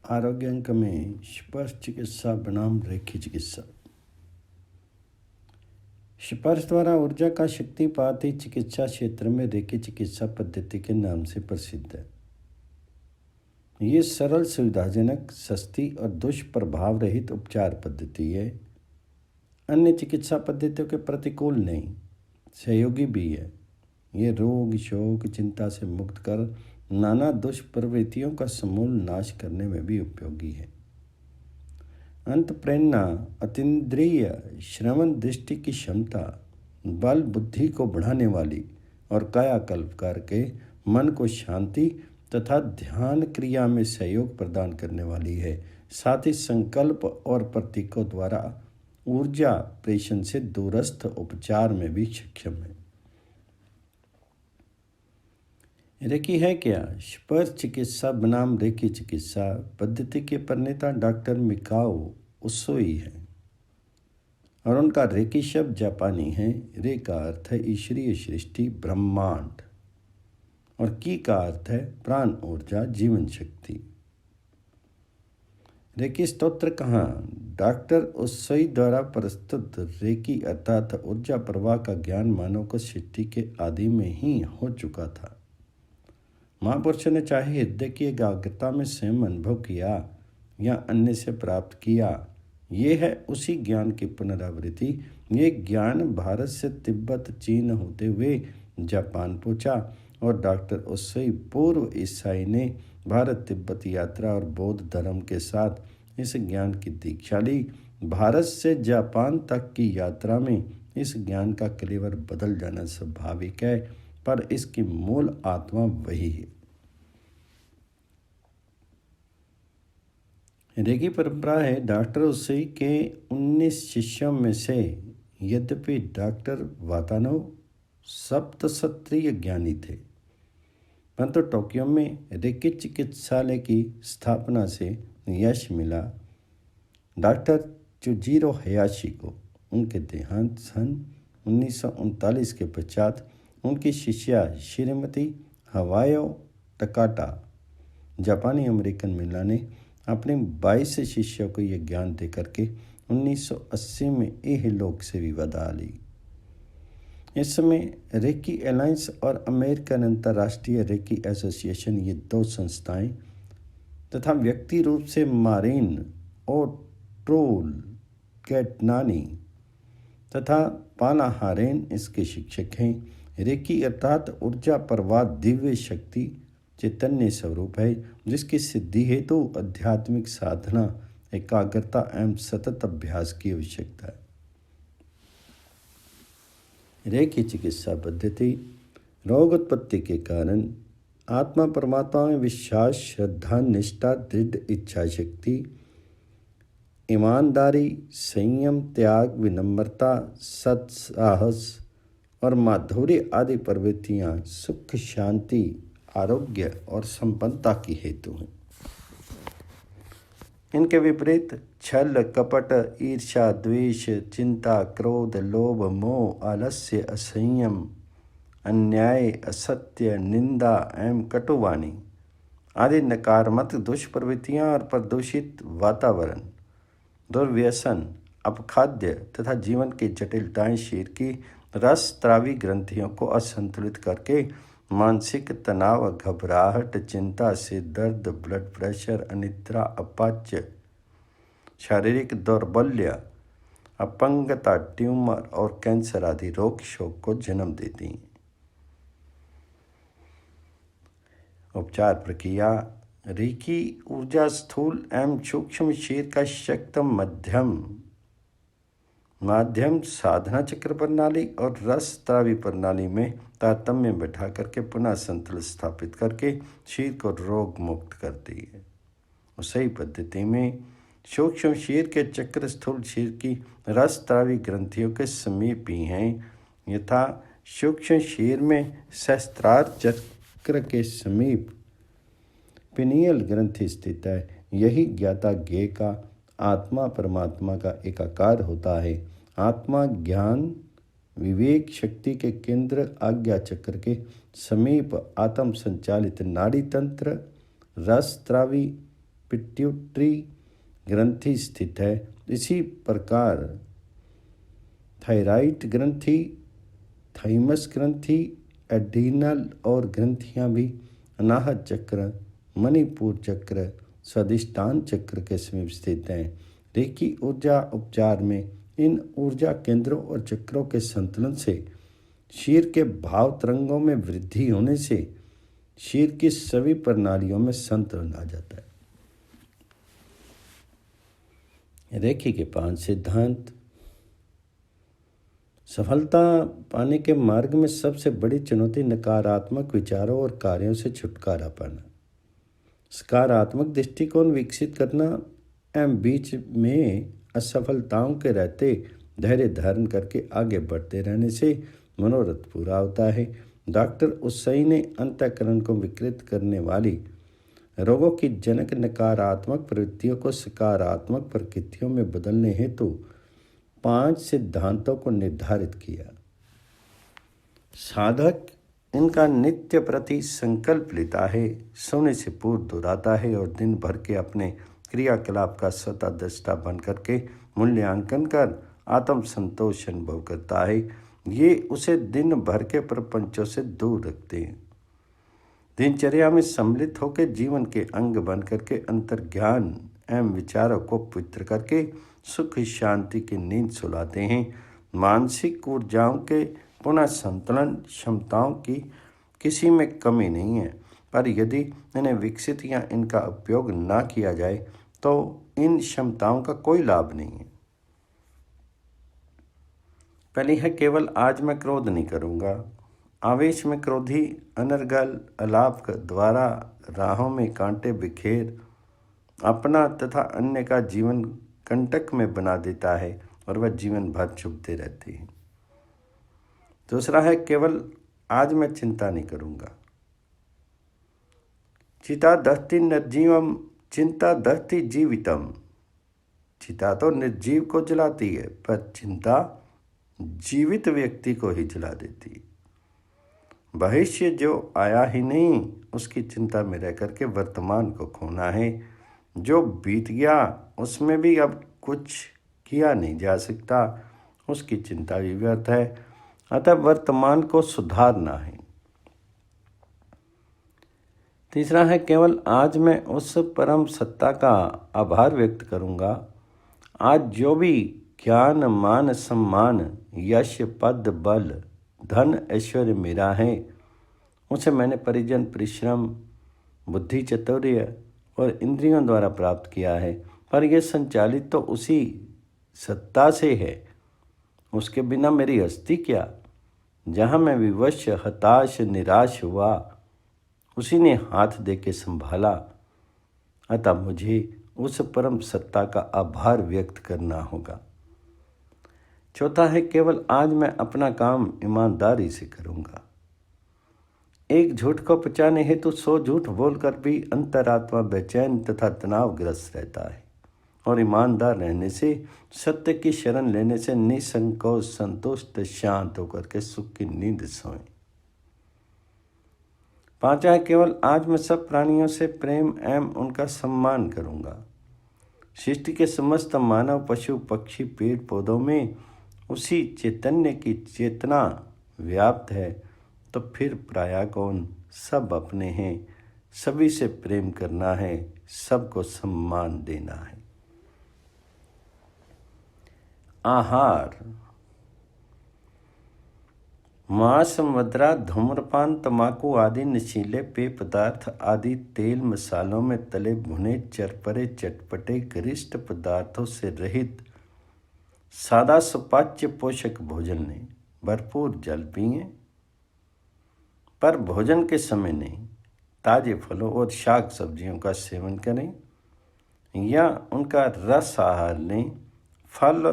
आरोग्य अंक में स्पर्श चिकित्सा बनाम रेखी चिकित्सा। स्पर्श द्वारा ऊर्जा का शक्तिपात ही चिकित्सा क्षेत्र में रेखी चिकित्सा पद्धति के नाम से प्रसिद्ध है। ये सरल, सुविधाजनक, सस्ती और दुष्प्रभाव रहित उपचार पद्धति है। अन्य चिकित्सा पद्धतियों के प्रतिकूल नहीं, सहयोगी भी है। ये रोग, शोक, चिंता से मुक्त कर नाना दुष्प्रवृत्तियों का समूल नाश करने में भी उपयोगी है। अंत प्रेरणा, अतीन्द्रिय श्रवण दृष्टि की क्षमता, बल बुद्धि को बढ़ाने वाली और कायाकल्प करके मन को शांति तथा ध्यान क्रिया में सहयोग प्रदान करने वाली है। साथ ही संकल्प और प्रतीकों द्वारा ऊर्जा प्रेषण से दूरस्थ उपचार में भी सक्षम है। रेकी है क्या? स्पर्श चिकित्सा बनाम रेकी चिकित्सा पद्धति के प्रणेता डॉक्टर मिकाओ उसोई है और उनका रेकी शब्द जापानी है। रे का अर्थ है ईश्वरीय सृष्टि, ब्रह्मांड, और की का अर्थ है प्राण ऊर्जा, जीवन शक्ति। रेकी स्तोत्र कहाँ? डॉक्टर उसोई द्वारा प्रस्तुत रेकी अर्थात ऊर्जा प्रवाह का ज्ञान मानव को सृष्टि के आदि में ही हो चुका था। महापुरुषों ने चाहे हृदय की एकाग्रता में स्वयं अनुभव किया या अन्य से प्राप्त किया, ये है उसी ज्ञान की पुनरावृत्ति। ये ज्ञान भारत से तिब्बत, चीन होते हुए जापान पहुंचा और डॉक्टर उसोई पूर्व ईसाई ने भारत तिब्बत यात्रा और बौद्ध धर्म के साथ इस ज्ञान की दीक्षा ली। भारत से जापान तक की यात्रा में इस ज्ञान का कलेवर बदल जाना स्वाभाविक है, पर इसकी मूल आत्मा वही है। रेकी परंपरा है डॉक्टर उसोई के 19 शिष्यों में से। यद्यपि डॉक्टर वातानो सप्तसत्रीय ज्ञानी थे, परंतु टोक्यो में रेकी चिकित्सालय की स्थापना से यश मिला। डॉक्टर चुजीरो हयाशी को उनके देहांत सन 1939 के पश्चात उनकी शिष्या श्रीमती हवायो टकाटा जापानी अमेरिकन महिला ने अपने 22 शिष्यों को यह ज्ञान दे करके 1980 में इहलोक से विदा ली। इस समय रेकी अलायंस और अमेरिकन अंतर्राष्ट्रीय रेकी एसोसिएशन, ये दो संस्थाएं तथा व्यक्ति रूप से मारिन ओट्रोल कैटनानी तथा पानाहारेन इसके शिक्षक हैं। रेकी अर्थात ऊर्जा प्रवाह दिव्य शक्ति चैतन्य स्वरूप है, जिसकी सिद्धि हेतु आध्यात्मिक साधना, एकाग्रता एवं सतत अभ्यास की आवश्यकता है। रेकी चिकित्सा पद्धति रोग उत्पत्ति के कारण आत्मा परमात्मा में विश्वास, श्रद्धा, निष्ठा, दृढ़ इच्छा शक्ति, ईमानदारी, संयम, त्याग, विनम्रता, सत्साहस और माधुर्य आदि प्रवृत्तियाँ सुख, शांति, आरोग्य और संपन्नता की हेतु हैं। इनके विपरीत छल, कपट, ईर्ष्या, द्वेष, चिंता, क्रोध, लोभ, मोह, आलस्य, असंयम, अन्याय, असत्य, निंदा एवं कटुवाणी आदि नकारात्मक दुष्प्रवृत्तियाँ और प्रदूषित वातावरण, दुर्व्यसन, अपखाद्य तथा जीवन की जटिलताएं शरीर की रसस्रावी ग्रंथियों को असंतुलित करके मानसिक तनाव, घबराहट, चिंता, सिर दर्द, ब्लड प्रेशर, अनिद्रा, अपाच्य, शारीरिक दौर्बल्य, अपंगता, ट्यूमर और कैंसर आदि रोग शोक को जन्म देती हैं। उपचार प्रक्रिया रेकी ऊर्जा स्थूल एवं सूक्ष्म शरीर का शक्त माध्यम साधना चक्र प्रणाली और रसस्रावी प्रणाली में तारतम्य बैठा करके पुनः संतुलन स्थापित करके शरीर को रोग मुक्त करती है। उसी पद्धति में सूक्ष्म शरीर के चक्र स्थूल शरीर की रसस्रावी ग्रंथियों के समीप ही हैं। यथा सूक्ष्म शरीर में सहस्त्रार चक्र के समीप पिनियल ग्रंथि स्थित है। यही ज्ञाता ज्ञेय का आत्मा परमात्मा का एकाकार होता है। आत्मा ज्ञान विवेक शक्ति के केंद्र आज्ञा चक्र के समीप आत्म संचालित नाड़ी तंत्र, रसस्रावी पिट्यूटरी ग्रंथि स्थित है। इसी प्रकार थायराइड ग्रंथि, थाइमस ग्रंथि, एड्रीनल और ग्रंथियां भी अनाहत चक्र, मणिपुर चक्र, स्वादिष्टान चक्र के समीप स्थित हैं। रेकी ऊर्जा उपचार में इन ऊर्जा केंद्रों और चक्रों के संतुलन से शरीर के भाव तरंगों में वृद्धि होने से शरीर की सभी प्रणालियों में संतुलन आ जाता है। रेकी के 5 सिद्धांत। सफलता पाने के मार्ग में सबसे बड़ी चुनौती नकारात्मक विचारों और कार्यों से छुटकारा पाना, सकारात्मक दृष्टिकोण विकसित करना एवं बीच में असफलताओं के रहते धैर्य धारण करके आगे बढ़ते रहने से मनोरथ पूरा होता है। डॉक्टर उस्सई ने अंतःकरण को विकृत करने वाली रोगों की जनक नकारात्मक प्रवृत्तियों को सकारात्मक प्रकृतियों में बदलने हेतु 5 सिद्धांतों को निर्धारित किया। साधक इनका नित्य प्रति संकल्प लेता है, सोने से पूर्व दोहराता है और दिन भर के अपने क्रियाकलाप का स्वतः दृष्टा बन करके मूल्यांकन कर आत्म संतोष अनुभव करता है। ये उसे दिन भर के प्रपंचों से दूर रखते हैं। दिनचर्या में सम्मिलित होकर जीवन के अंग बन करके अंतर्ज्ञान एवं विचारों को पवित्र करके सुख शांति की नींद सुलाते हैं। मानसिक ऊर्जाओं के पुनः संतुलन क्षमताओं की किसी में कमी नहीं है, पर यदि इन्हें विकसित या इनका उपयोग ना किया जाए तो इन क्षमताओं का कोई लाभ नहीं है। पहली है केवल आज मैं क्रोध नहीं करूँगा। आवेश में क्रोधी अनर्गल अलाप द्वारा राहों में कांटे बिखेर अपना तथा अन्य का जीवन कंटक में बना देता है और वह जीवन भर चुभते रहते हैं। दूसरा है केवल आज मैं चिंता नहीं करूँगा। चिता दहति निर्जीवम चिंता दहति जीवितम। चिता तो निर्जीव को जलाती है, पर चिंता जीवित व्यक्ति को ही जला देती है। भविष्य जो आया ही नहीं उसकी चिंता में रह करके वर्तमान को खोना है। जो बीत गया उसमें भी अब कुछ किया नहीं जा सकता, उसकी चिंता भी व्यर्थ है। अतः वर्तमान को सुधारना है। तीसरा है केवल आज मैं उस परम सत्ता का आभार व्यक्त करूँगा। आज जो भी ज्ञान मान सम्मान यश पद बल धन ऐश्वर्य मेरा है, उसे मैंने परिजन परिश्रम बुद्धि चातुर्य और इंद्रियों द्वारा प्राप्त किया है, पर यह संचालित तो उसी सत्ता से है। उसके बिना मेरी हस्ती क्या। जहाँ मैं विवश हताश निराश हुआ उसी ने हाथ दे के संभाला। अतः मुझे उस परम सत्ता का आभार व्यक्त करना होगा। चौथा है केवल आज मैं अपना काम ईमानदारी से करूँगा। एक झूठ को पचाने हेतु 100 झूठ बोलकर भी अंतरात्मा बेचैन तथा तनावग्रस्त रहता है, और ईमानदार रहने से सत्य की शरण लेने से निसंकोच संतुष्ट शांत होकर के सुख की नींद सोएं। पांचवा है केवल आज मैं सब प्राणियों से प्रेम एवं उनका सम्मान करूँगा। सृष्टि के समस्त मानव पशु पक्षी पेड़ पौधों में उसी चैतन्य की चेतना व्याप्त है, तो फिर प्राय कौन। सब अपने हैं, सभी से प्रेम करना है, सबको सम्मान देना है। आहार मांस मदिरा धूम्रपान तंबाकू आदि नशीले पेय पदार्थ आदि तेल मसालों में तले भुने चरपरे चटपटे गरिष्ठ पदार्थों से रहित सादा सुपाच्य पोषक भोजन लें। भरपूर जल पिएं, पर भोजन के समय नहीं। ताजे फलों और शाक सब्जियों का सेवन करें या उनका रस आहार लें। फल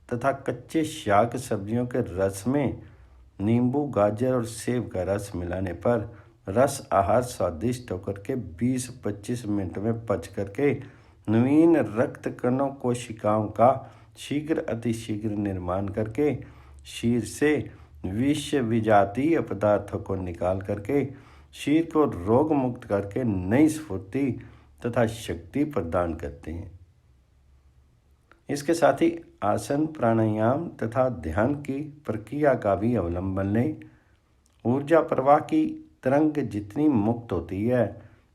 तथा कच्चे शाक सब्जियों के रस में नींबू गाजर और सेब का रस मिलाने पर रस आहार स्वादिष्ट होकर के 20-25 मिनट में पच करके नवीन रक्त कणों कोशिकाओं का शीघ्र अतिशीघ्र निर्माण करके शरीर से विष विजातीय पदार्थों को निकाल करके शरीर को रोग मुक्त करके नई स्फूर्ति तथा शक्ति प्रदान करते हैं। इसके साथ ही आसन, प्राणायाम तथा ध्यान की प्रक्रिया का भी अवलंबन लें। ऊर्जा प्रवाह की तरंग जितनी मुक्त होती है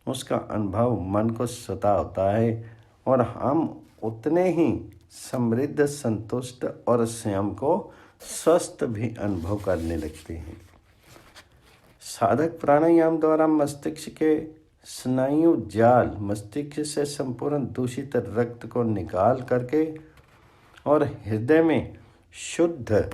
उसका अनुभव मन को स्वतः होता है और हम उतने ही समृद्ध, संतुष्ट और स्वयं को स्वस्थ भी अनुभव करने लगते हैं। साधक प्राणायाम द्वारा मस्तिष्क के स्नायु जाल, मस्तिष्क से संपूर्ण दूषित रक्त को निकाल करके और हृदय में शुद्ध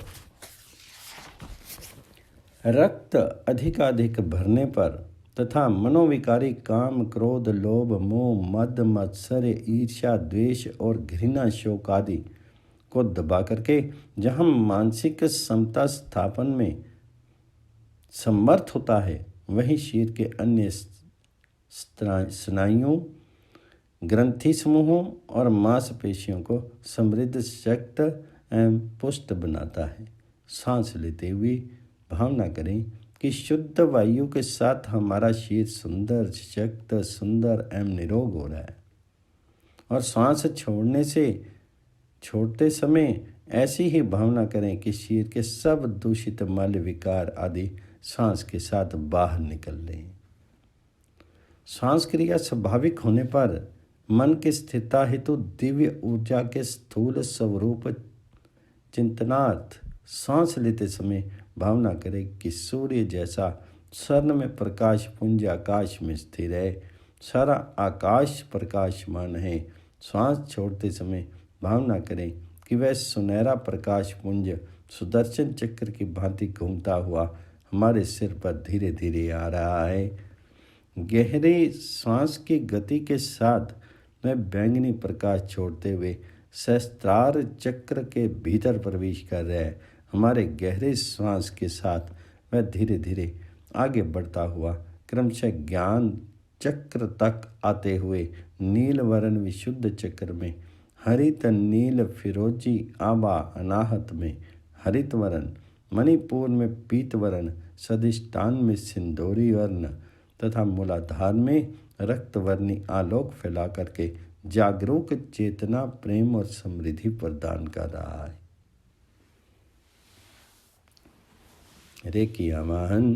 रक्त अधिकाधिक भरने पर तथा मनोविकारी काम, क्रोध, लोभ, मोह, मद, मत्सर्य, ईर्ष्या, द्वेष और घृणा, शोक आदि को दबा करके जहाँ मानसिक समता स्थापन में समर्थ होता है, वहीं शरीर के अन्य स्नायुओं, ग्रंथि समूहों और मांसपेशियों को समृद्ध, शक्त एवं पुष्ट बनाता है। सांस लेते हुए भावना करें कि शुद्ध वायु के साथ हमारा शरीर सुंदर, शक्त, सुंदर एवं निरोग हो रहा है। और सांस छोड़ते समय ऐसी ही भावना करें कि शरीर के सब दूषित मल, विकार आदि सांस के साथ बाहर निकल लें। सांस क्रिया स्वाभाविक होने पर मन की स्थिरता हेतु दिव्य ऊर्जा के स्थूल स्वरूप चिंतनार्थ सांस लेते समय भावना करें कि सूर्य जैसा स्वर्ण में प्रकाश पुंज आकाश में स्थिर है, सारा आकाश प्रकाशमान है। सांस छोड़ते समय भावना करें कि वह सुनहरा प्रकाश पुंज सुदर्शन चक्र की भांति घूमता हुआ हमारे सिर पर धीरे धीरे आ रहा है। गहरी सांस की गति के साथ वह बैंगनी प्रकाश छोड़ते हुए सहस्त्रार चक्र के भीतर प्रवेश कर रहा है। हमारे गहरे श्वास के साथ वह धीरे धीरे आगे बढ़ता हुआ क्रमशः ज्ञान चक्र तक आते हुए नील वर्ण विशुद्ध चक्र में हरित, नील, फिरोजी, आबा, अनाहत में हरित वर्ण, मणिपुर में पीत वर्ण, सदिष्टान में सिंदूरी वर्ण तथा मूलाधार में रक्तवर्णी आलोक फैला करके जागरूक चेतना, प्रेम और समृद्धि प्रदान कर रहा है। रेकी आवाहन।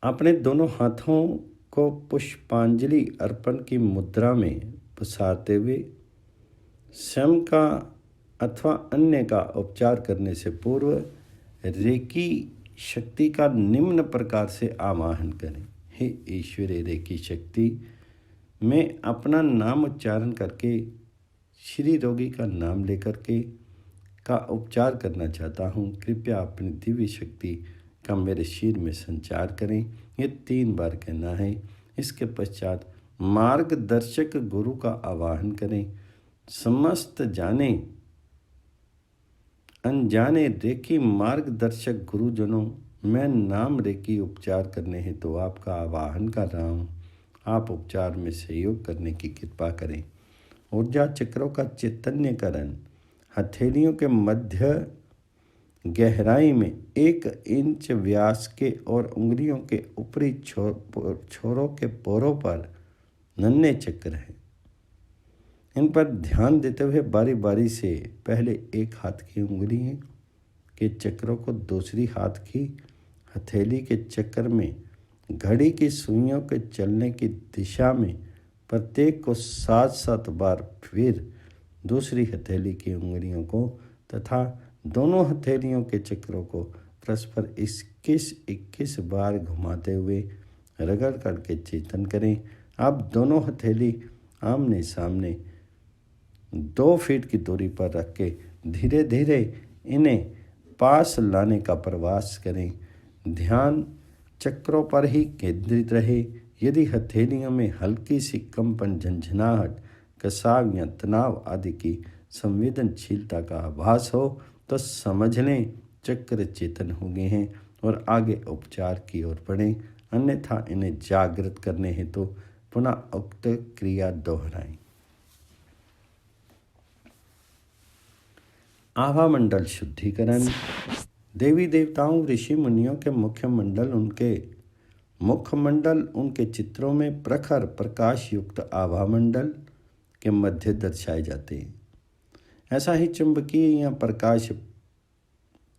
अपने दोनों हाथों को पुष्पांजलि अर्पण की मुद्रा में पसारते हुए स्वयं का अथवा अन्य का उपचार करने से पूर्व रेकी शक्ति का निम्न प्रकार से आवाहन करें। हे ईश्वरीय रेकी शक्ति, मैं अपना नाम उच्चारण करके श्री रोगी का नाम लेकर के का उपचार करना चाहता हूँ। कृपया अपनी दिव्य शक्ति का मेरे शरीर में संचार करें। ये 3 बार कहना है। इसके पश्चात मार्गदर्शक गुरु का आवाहन करें। समस्त जाने अनजाने रेकी मार्गदर्शक गुरुजनों, मैं नाम रेकी उपचार करने हेतु तो आपका आवाहन कर रहा हूँ। आप उपचार में सहयोग करने की कृपा करें। ऊर्जा चक्रों का चैतन्यकरण हथेलियों के मध्य गहराई में 1 इंच व्यास के और उंगलियों के ऊपरी छोरों के पोरों पर नन्हे चक्र हैं। इन पर ध्यान देते हुए बारी बारी से पहले एक हाथ की उंगली के चक्रों को दूसरी हाथ की हथेली के चक्र में घड़ी की सुइयों के चलने की दिशा में प्रत्येक को 7-7 बार, फिर दूसरी हथेली की उंगलियों को तथा दोनों हथेलियों के चक्रों को परस्पर 21-21 बार घुमाते हुए रगड़ करके चेतन करें। अब दोनों हथेली आमने सामने 2 फीट की दूरी पर रख के धीरे धीरे इन्हें पास लाने का प्रयास करें। ध्यान चक्रों पर ही केंद्रित रहे। यदि हथेलियों में हल्की सी कंपन, झंझनाहट, कसाव या तनाव आदि की संवेदनशीलता का आभास हो तो समझ लें चक्र चेतन हो गए हैं और आगे उपचार की ओर बढ़ें। अन्यथा इन्हें जागृत करने हेतु पुनः उक्त क्रिया दोहराएं। आभा मंडल शुद्धिकरण। देवी देवताओं, ऋषि मुनियों के मुख्य मंडल उनके मुखमंडल उनके चित्रों में प्रखर प्रकाश युक्त आभामंडल के मध्य दर्शाए जाते हैं। ऐसा ही चुंबकीय या प्रकाश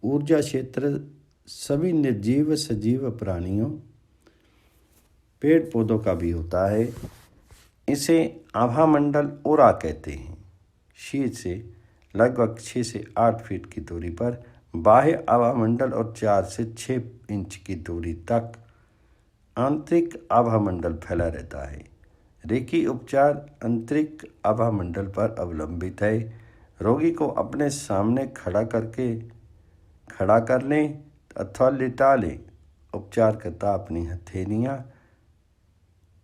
ऊर्जा क्षेत्र सभी निर्जीव सजीव प्राणियों पेड़ पौधों का भी होता है। इसे आभामंडल ओरा कहते हैं। शीर्ष से लगभग 6 से 8 फीट की दूरी पर बाह्य आभामंडल और 4 से 6 इंच की दूरी तक आंतरिक आभामंडल फैला रहता है। रेकी उपचार आंतरिक आभामंडल पर अवलंबित है। रोगी को अपने सामने खड़ा कर लें अथवा लिटा लें। उपचारकर्ता अपनी हथेलियाँ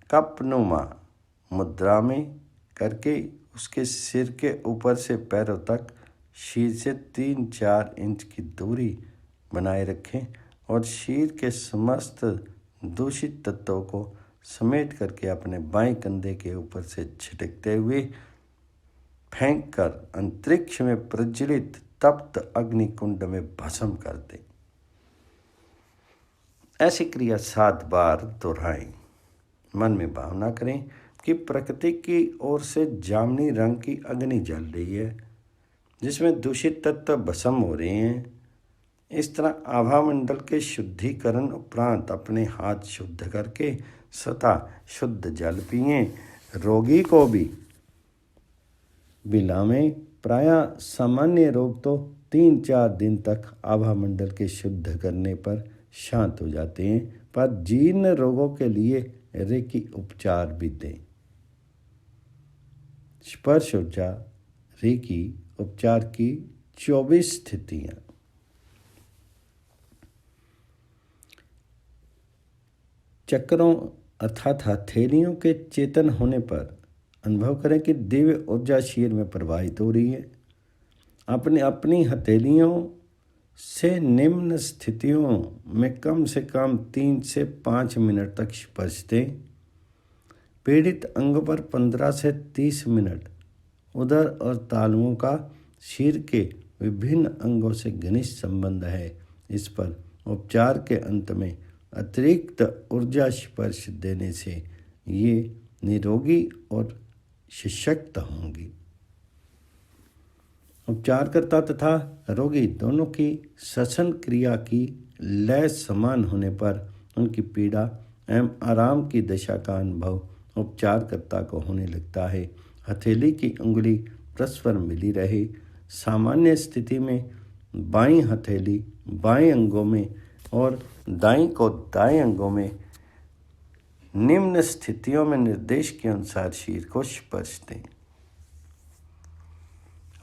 कपनुमा मुद्रा में करके उसके सिर के ऊपर से पैरों तक शीर से 3-4 इंच की दूरी बनाए रखें और शीर के समस्त दूषित तत्वों को समेट करके अपने बाएं कंधे के ऊपर से छिटकते हुए फेंक कर अंतरिक्ष में प्रज्वलित तप्त अग्निकुंड में भस्म कर दें। ऐसी क्रिया 7 बार दोहराएं। मन में भावना करें कि प्रकृति की ओर से जामुनी रंग की अग्नि जल रही है जिसमें दूषित तत्व भस्म हो रहे हैं। इस तरह आभामंडल के शुद्धिकरण उपरांत अपने हाथ शुद्ध करके स्वतः शुद्ध जल पिएं। रोगी को भी बिलामें। प्रायः सामान्य रोग तो 3-4 दिन तक आभामंडल के शुद्ध करने पर शांत हो जाते हैं, पर जीर्ण रोगों के लिए रेकी उपचार भी दें। स्पर्श ऊर्जा रेकी उपचार की 24 स्थितियाँ। चक्रों अर्थात हथेलियों के चेतन होने पर अनुभव करें कि दिव्य ऊर्जा शीर में प्रवाहित हो रही है। अपनी हथेलियों से निम्न स्थितियों में कम से कम 3 से 5 मिनट तक स्पर्श दें। पीड़ित अंग पर 15 से 30 मिनट। उदर और तालुओं का शीर के विभिन्न अंगों से घनिष्ठ संबंध है। इस पर उपचार के अंत में अतिरिक्त ऊर्जा स्पर्श देने से ये निरोगी और सशक्त होंगी। उपचारकर्ता तथा रोगी दोनों की श्वसन क्रिया की लय समान होने पर उनकी पीड़ा एवं आराम की दशा का अनुभव उपचारकर्ता को होने लगता है। हथेली की उंगली परस्पर मिली रहे। सामान्य स्थिति में बाईं हथेली बाएं अंगों में और दाईं को दाएं अंगों में निम्न स्थितियों में निर्देश के अनुसार शीर को स्पर्श दें।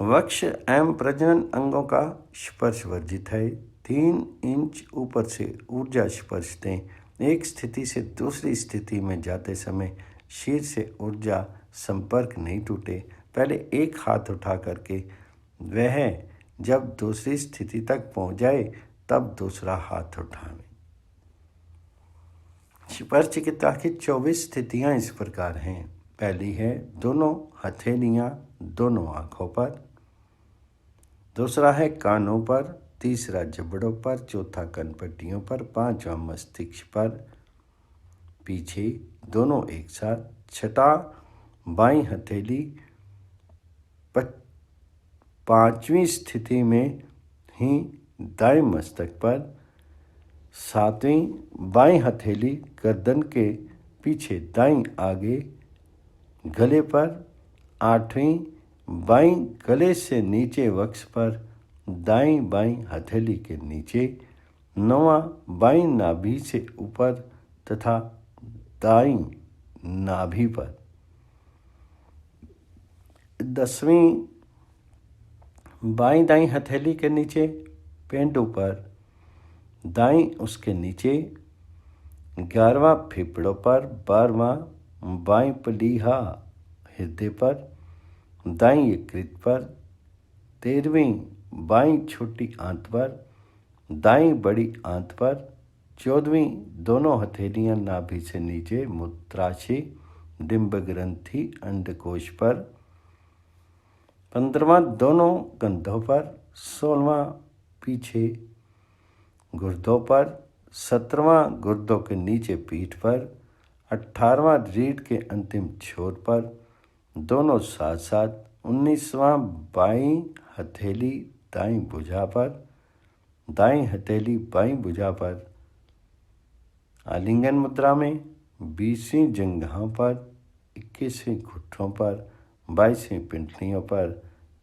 वक्ष एवं प्रजनन अंगों का स्पर्श वर्जित है। 3 इंच ऊपर से ऊर्जा स्पर्श दें। एक स्थिति से दूसरी स्थिति में जाते समय शीर से ऊर्जा संपर्क नहीं टूटे। पहले एक हाथ उठा करके वह जब दूसरी स्थिति तक पहुंच जाए तब दूसरा हाथ उठावें। स्पर्श चिकित्सा की 24 स्थितियाँ इस प्रकार हैं। पहली है दोनों हथेलियाँ दोनों आँखों पर। दूसरा है कानों पर। तीसरा जबड़ों पर। चौथा कनपट्टियों पर। पांचवा मस्तिष्क पर पीछे दोनों एक साथ। छठा बाईं हथेली पांचवी स्थिति में ही दाएं मस्तक पर। सातवीं बाईं हथेली गर्दन के पीछे दाईं आगे गले पर। आठवीं बाईं गले से नीचे वक्ष पर दाईं बाईं हथेली के नीचे। नौवां बाईं नाभि से ऊपर तथा दाईं नाभि पर। 10वीं बाईं दाईं हथेली के नीचे पेंडू पर दाईं उसके नीचे। 11वां फेफड़ों पर। 12वां बाईं प्लीहा हृदय पर दाईं यकृत पर। 13वीं बाईं छोटी आंत पर दाईं बड़ी आंत पर। 14वीं दोनों हथेलियां नाभि से नीचे मूत्राशय डिंब ग्रंथि अंडकोश पर। 15वां दोनों कंधों पर। 16वां पीछे गुर्दों पर। 17वां गुर्दों के नीचे पीठ पर, 18वां रीढ़ के अंतिम छोर पर, दोनों साथ साथ, 19वां बाईं हथेली दाईं भुजा पर, दाईं हथेली बाईं भुजा पर आलिंगन मुद्रा में, 20वीं जंघाओं पर, 21वीं घुटनों पर, 22वीं पिंडलियों पर,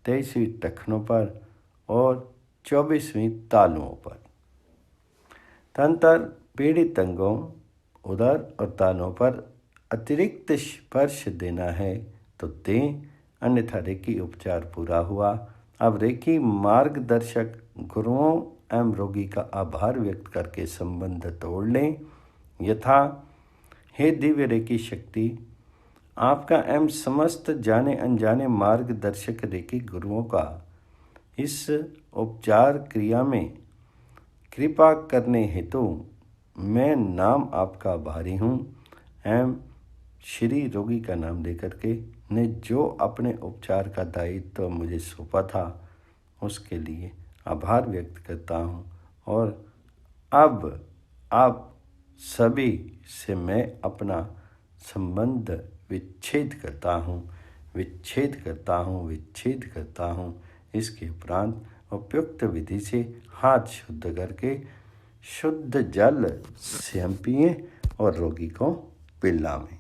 23वीं टखनों पर और 24वीं तालुओं पर। तंत्र पीड़ित अंगों, उदर और तालुओं पर अतिरिक्त स्पर्श देना है तो दें, अन्यथा रेकी उपचार पूरा हुआ। अब रेकी मार्गदर्शक गुरुओं एवं रोगी का आभार व्यक्त करके संबंध तोड़ लें। यथा, हे दिव्य रेकी शक्ति, आपका एवं समस्त जाने अनजाने मार्गदर्शक रेकी गुरुओं का इस उपचार क्रिया में कृपा करने हेतु मैं नाम आपका आभारी हूँ एवं श्री रोगी का नाम लेकर के ने जो अपने उपचार का दायित्व मुझे सौंपा था उसके लिए आभार व्यक्त करता हूँ। और अब आप सभी से मैं अपना संबंध विच्छेद करता हूँ, विच्छेद करता हूँ, विच्छेद करता हूँ। इसके उपरांत उपयुक्त विधि से हाथ शुद्ध करके शुद्ध जल स्वयं पिएं और रोगी को पिलावें।